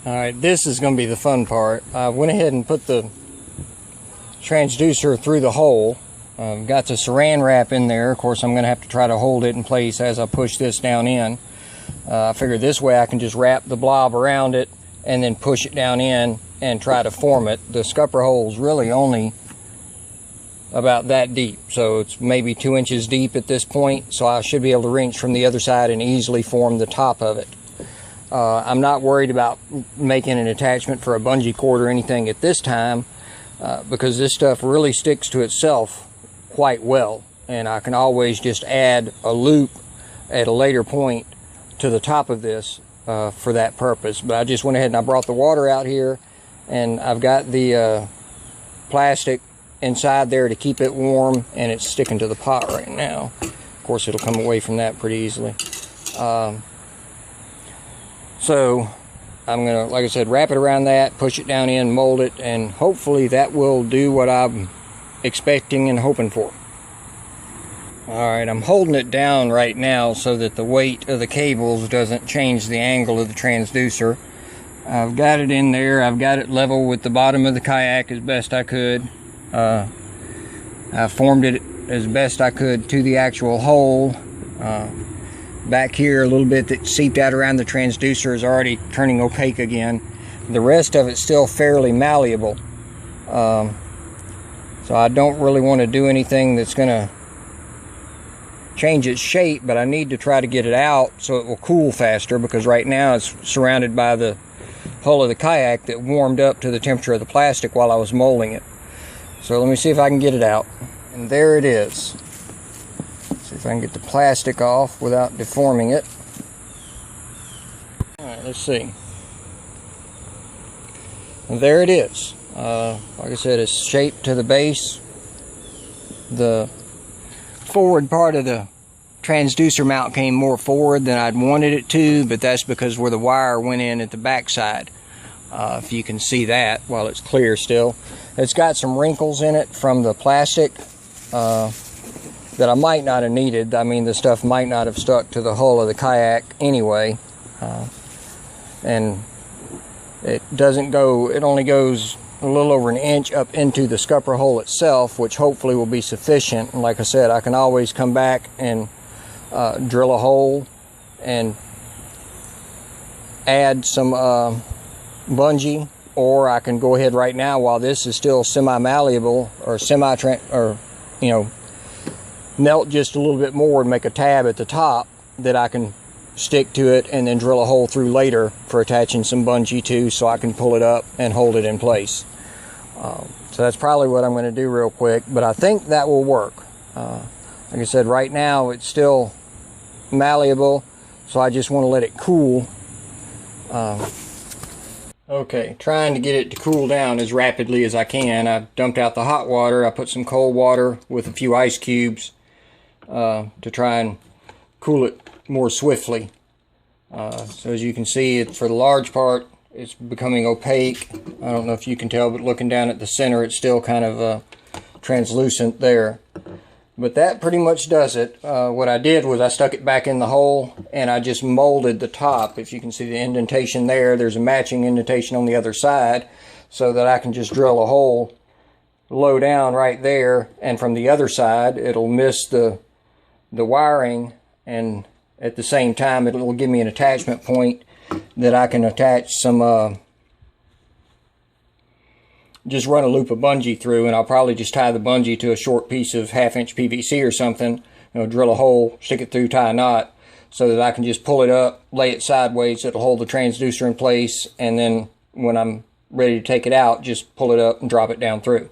Alright, this is going to be the fun part. I went ahead and put the transducer through the hole. Got the saran wrap in there. Of course, I'm going to have to try to hold it in place as I push this down in. I figure this way I can just wrap the blob around it and then push it down in and try to form it. The scupper hole is really only about that deep, so it's maybe 2 inches deep at this point, so I should be able to wrench from the other side and easily form the top of it. I'm not worried about making an attachment for a bungee cord or anything at this time, because this stuff really sticks to itself quite well, and I can always just add a loop at a later point to the top of this for that purpose. But I just went ahead and I brought the water out here, and I've got the plastic inside there to keep it warm, and it's sticking to the pot right now. Of course, it'll come away from that pretty easily. So I'm gonna, like I said, wrap it around that, push it down in, mold it, and hopefully that will do what I'm expecting and hoping for. Alright, I'm holding it down right now so that the weight of the cables doesn't change the angle of the transducer. I've got it in there. I've got it level with the bottom of the kayak as best I could. I formed it as best I could to the actual hole. Back here, a little bit that seeped out around the transducer is already turning opaque again. The rest of it's still fairly malleable. So I don't really want to do anything that's going to change its shape, but I need to try to get it out so it will cool faster, because right now it's surrounded by the hull of the kayak that warmed up to the temperature of the plastic while I was molding it. So let me see if I can get it out. And there it is. See if I can get the plastic off without deforming it. Alright, let's see. And there it is. Like I said, it's shaped to the base. The forward part of the transducer mount came more forward than I'd wanted it to, but that's because where the wire went in at the back side. If you can see that while it's clear still. It's got some wrinkles in it from the plastic that I might not have needed. I mean, the stuff might not have stuck to the hull of the kayak anyway. And it doesn't go, it only goes a little over 1 inch up into the scupper hole itself, which hopefully will be sufficient. And like I said, I can always come back and drill a hole and add some bungee, or I can go ahead right now while this is still semi-malleable or melt just a little bit more and make a tab at the top that I can stick to it and then drill a hole through later for attaching some bungee to, so I can pull it up and hold it in place. So that's probably what I'm going to do real quick, but I think that will work. Like I said, right now it's still malleable, so I just want to let it cool. Okay, trying to get it to cool down as rapidly as I can. I dumped out the hot water. I put some cold water with a few ice cubes to try and cool it more swiftly. So as you can see, for the large part, it's becoming opaque. I don't know if you can tell, but looking down at the center, it's still kind of translucent there. But that pretty much does it. What I did was I stuck it back in the hole and I just molded the top. If you can see the indentation there, there's a matching indentation on the other side, so that I can just drill a hole low down right there, and from the other side it'll miss the wiring, and at the same time it will give me an attachment point that I can attach some just run a loop of bungee through, and I'll probably just tie the bungee to a short piece of 1/2 inch PVC or something, drill a hole, stick it through, tie a knot, so that I can just pull it up, lay it sideways, it'll hold the transducer in place, and then when I'm ready to take it out, just pull it up and drop it down through.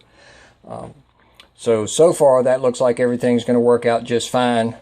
So far that looks like everything's going to work out just fine.